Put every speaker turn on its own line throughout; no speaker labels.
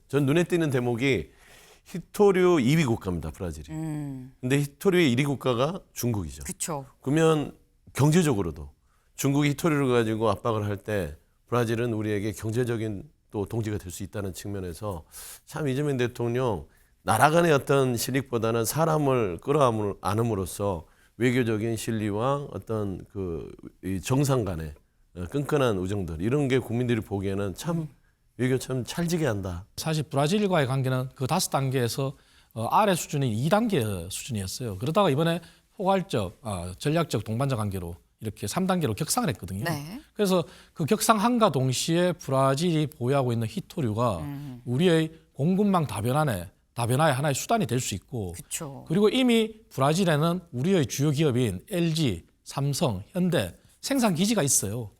전 눈에 띄는 대목이 히토류 2위 국가입니다, 브라질이. 근데 히토류의 1위 국가가 중국이죠.
그렇죠.
그러면 경제적으로도 중국이 히토류를 가지고 압박을 할 때 브라질은 우리에게 경제적인 또 동지가 될 수 있다는 측면에서 참 이재명 대통령 나라 간의 어떤 실익보다는 사람을 끌어안음으로써 외교적인 실리와 어떤 이 정상 간의 끈끈한 우정들 이런 게 국민들이 보기에는 참 외교 참 찰지게 한다.
사실 브라질과의 관계는 그 5단계에서 아래 수준이 2단계 수준이었어요. 그러다가 이번에 포괄적, 전략적 동반자 관계로 이렇게 3단계로 격상을 했거든요.
네.
그래서 그 격상함과 동시에 브라질이 보유하고 있는 히토류가 우리의 공급망 다변화의 하나의 수단이 될 수 있고
그렇죠.
그리고 이미 브라질에는 우리의 주요 기업인 LG, 삼성, 현대 생산 기지가 있어요.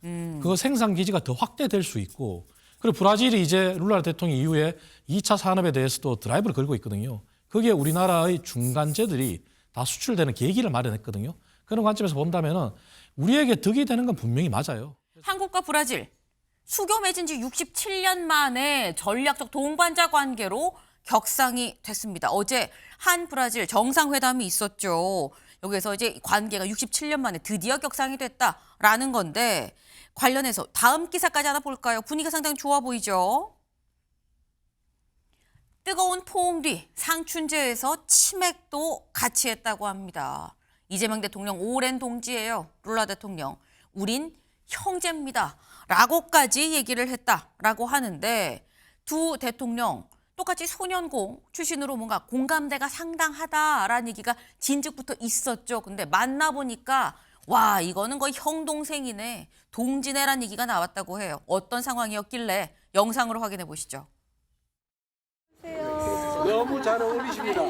그 생산 기지가 더 확대될 수 있고 그리고 브라질이 이제 룰라 대통령 이후에 2차 산업에 대해서도 드라이브를 걸고 있거든요. 거기에 우리나라의 중간재들이 다 수출되는 계기를 마련했거든요. 그런 관점에서 본다면은 우리에게 득이 되는 건 분명히 맞아요.
한국과 브라질 수교 맺은 지 67년 만에 전략적 동반자 관계로 격상이 됐습니다. 어제 한 브라질 정상회담이 있었죠. 여기서 이제 관계가 67년 만에 드디어 격상이 됐다라는 건데 관련해서 다음 기사까지 하나 볼까요? 분위기가 상당히 좋아 보이죠. 뜨거운 포옹 뒤 상춘제에서 치맥도 같이 했다고 합니다. 이재명 대통령 오랜 동지예요. 룰라 대통령. 우린 형제입니다. 라고까지 얘기를 했다라고 하는데 두 대통령 똑같이 소년공 출신으로 뭔가 공감대가 상당하다라는 얘기가 진즉부터 있었죠. 근데 만나보니까 와 이거는 거의 형 동생이네. 동지네란 얘기가 나왔다고 해요. 어떤 상황이었길래 영상으로 확인해 보시죠.
너무 잘 어울리십니다.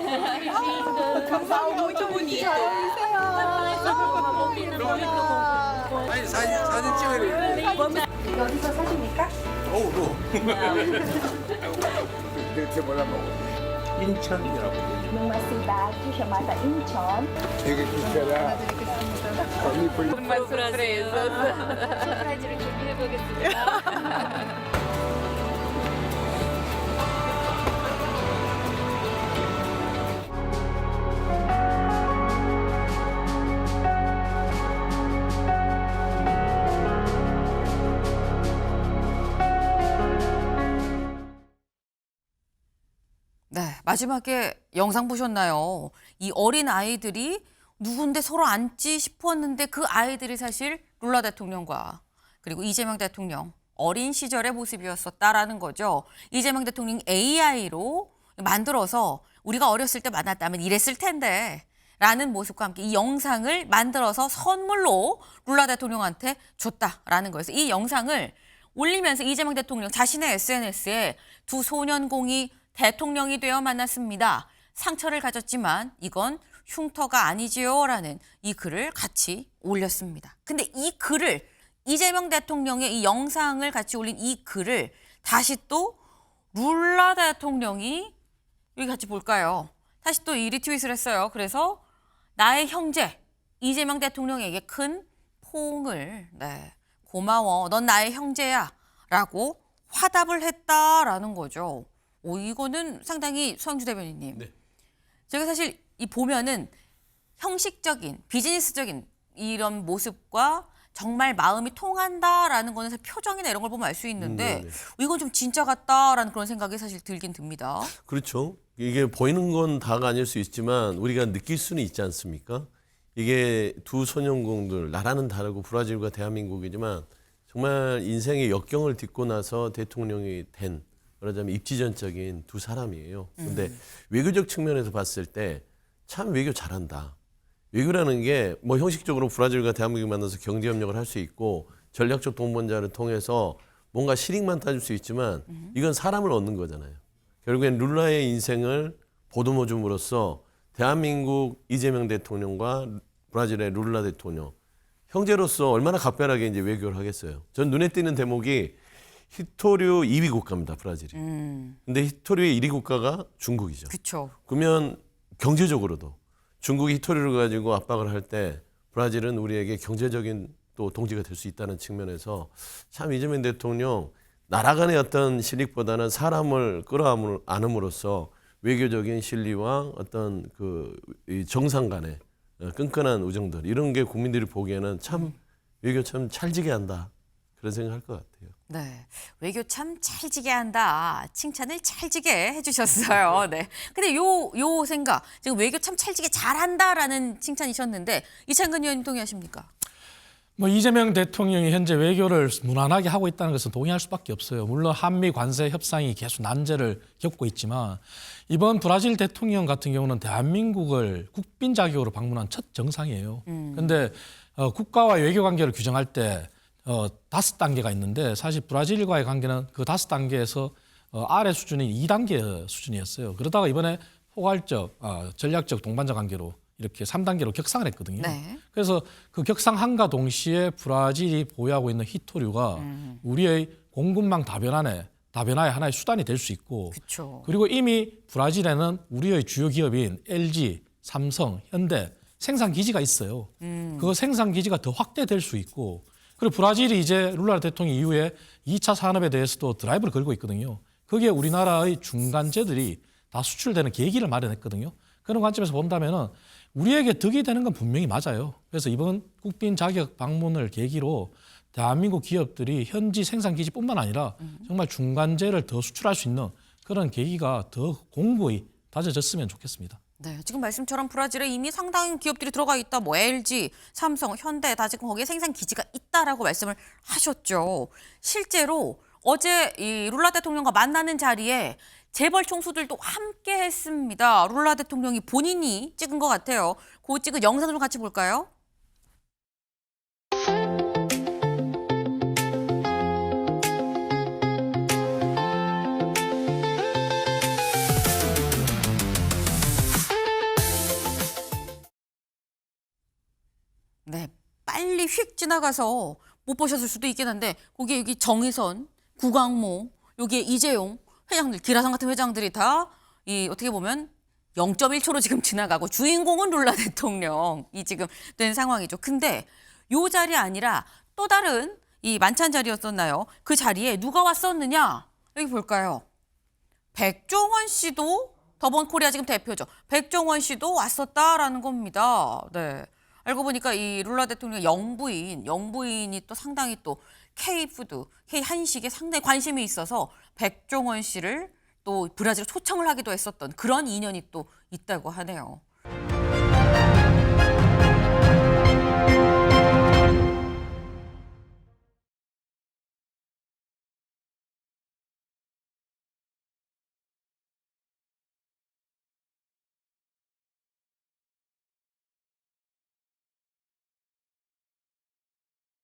아니 사진 찍어야
여기서 사십니까?
어우 이렇게 몰라보고 인천이라고
맞습니다. 주셔마다 인천.
되게 비싸라. 거기 불
서프라이즈를 준비해 보겠습니다.
네, 마지막에 영상 보셨나요? 이 어린 아이들이 누군데 서로 앉지 싶었는데 그 아이들이 사실 룰라 대통령과 그리고 이재명 대통령 어린 시절의 모습이었었다라는 거죠. 이재명 대통령이 AI로 만들어서 우리가 어렸을 때 만났다면 이랬을 텐데 라는 모습과 함께 이 영상을 만들어서 선물로 룰라 대통령한테 줬다라는 거였어요. 이 영상을 올리면서 이재명 대통령 자신의 SNS에 두 소년공이 대통령이 되어 만났습니다. 상처를 가졌지만 이건 흉터가 아니지요 라는 이 글을 같이 올렸습니다. 근데 이 글을 이재명 대통령의 이 영상을 같이 올린 이 글을 다시 또 룰라 대통령이 여기 같이 볼까요? 다시 또 이 리트윗을 했어요. 그래서 나의 형제 이재명 대통령에게 큰 포옹을 고마워 넌 나의 형제야 라고 화답을 했다라는 거죠. 이거는 상당히 서영주 대변인님.
네.
제가 사실 이 보면은 형식적인 비즈니스적인 이런 모습과 정말 마음이 통한다라는 거는 사실 표정이나 이런 걸 보면 알 수 있는데 이건 좀 진짜 같다라는 그런 생각이 사실 들긴 듭니다.
그렇죠. 이게 보이는 건 다가 아닐 수 있지만 우리가 느낄 수는 있지 않습니까? 이게 두 소년공들 나라는 다르고 브라질과 대한민국이지만 정말 인생의 역경을 딛고 나서 대통령이 된 말하자면 입지전적인 두 사람이에요. 근데 외교적 측면에서 봤을 때 참 외교 잘한다. 외교라는 게 뭐 형식적으로 브라질과 대한민국이 만나서 경제 협력을 할 수 있고 전략적 동반자를 통해서 뭔가 실익만 따질 수 있지만 이건 사람을 얻는 거잖아요. 결국엔 룰라의 인생을 보듬어 줌으로써 대한민국 이재명 대통령과 브라질의 룰라 대통령 형제로서 얼마나 각별하게 이제 외교를 하겠어요. 전 눈에 띄는 대목이 히토류 2위 국가입니다, 브라질이. 근데 히토류의 1위 국가가 중국이죠.
그렇죠.
그러면 경제적으로도 중국이 히토류를 가지고 압박을 할 때 브라질은 우리에게 경제적인 또 동지가 될 수 있다는 측면에서 참 이재명 대통령 나라 간의 어떤 실익보다는 사람을 끌어안음으로써 외교적인 실리와 어떤 이 정상 간의 끈끈한 우정들 이런 게 국민들이 보기에는 참 외교 참 찰지게 한다 그런 생각할 것 같아요.
네, 외교 참 찰지게 한다. 칭찬을 찰지게 해주셨어요. 네. 근데 요 생각 지금 외교 참 찰지게 잘한다라는 칭찬이셨는데 이창근 의원님 동의하십니까?
뭐 이재명 대통령이 현재 외교를 무난하게 하고 있다는 것은 동의할 수밖에 없어요. 물론 한미 관세 협상이 계속 난제를 겪고 있지만 이번 브라질 대통령 같은 경우는 대한민국을 국빈 자격으로 방문한 첫 정상이에요. 그런데 국가와 외교 관계를 규정할 때 5단계가 있는데 사실 브라질과의 관계는 그 5단계에서 아래 수준이 2단계 수준이었어요. 그러다가 이번에 포괄적, 전략적 동반자 관계로 이렇게 3단계로 격상을 했거든요.
네.
그래서 그 격상함과 동시에 브라질이 보유하고 있는 히토류가 우리의 공급망 다변화의 하나의 수단이 될 수 있고
그렇죠.
그리고 이미 브라질에는 우리의 주요 기업인 LG, 삼성, 현대 생산 기지가 있어요. 그 생산 기지가 더 확대될 수 있고 그리고 브라질이 이제 룰라 대통령 이후에 2차 산업에 대해서도 드라이브를 걸고 있거든요. 그게 우리나라의 중간재들이 다 수출되는 계기를 마련했거든요. 그런 관점에서 본다면은 우리에게 득이 되는 건 분명히 맞아요. 그래서 이번 국빈 자격 방문을 계기로 대한민국 기업들이 현지 생산 기지뿐만 아니라 정말 중간재를 더 수출할 수 있는 그런 계기가 더 공고히 다져졌으면 좋겠습니다.
네, 지금 말씀처럼 브라질에 이미 상당한 기업들이 들어가 있다. 뭐 LG, 삼성, 현대 다 지금 거기에 생산 기지가 있다라고 말씀을 하셨죠. 실제로 어제 이 룰라 대통령과 만나는 자리에 재벌 총수들도 함께 했습니다. 룰라 대통령이 본인이 찍은 것 같아요. 그 찍은 영상 좀 같이 볼까요? 네, 빨리 휙 지나가서 못 보셨을 수도 있긴 한데 거기 여기 정의선, 구광모, 여기에 이재용 회장들, 기라성 같은 회장들이 다 이 어떻게 보면 0.1초로 지금 지나가고 주인공은 룰라 대통령이 지금 된 상황이죠. 근데 요 자리 아니라 또 다른 이 만찬 자리였었나요? 그 자리에 누가 왔었느냐? 여기 볼까요? 백종원 씨도 더본코리아 지금 대표죠. 백종원 씨도 왔었다라는 겁니다. 네. 알고 보니까 이 룰라 대통령 영부인이 또 상당히 또 K푸드, K한식에 상당히 관심이 있어서 백종원 씨를 또 브라질에 초청을 하기도 했었던 그런 인연이 또 있다고 하네요.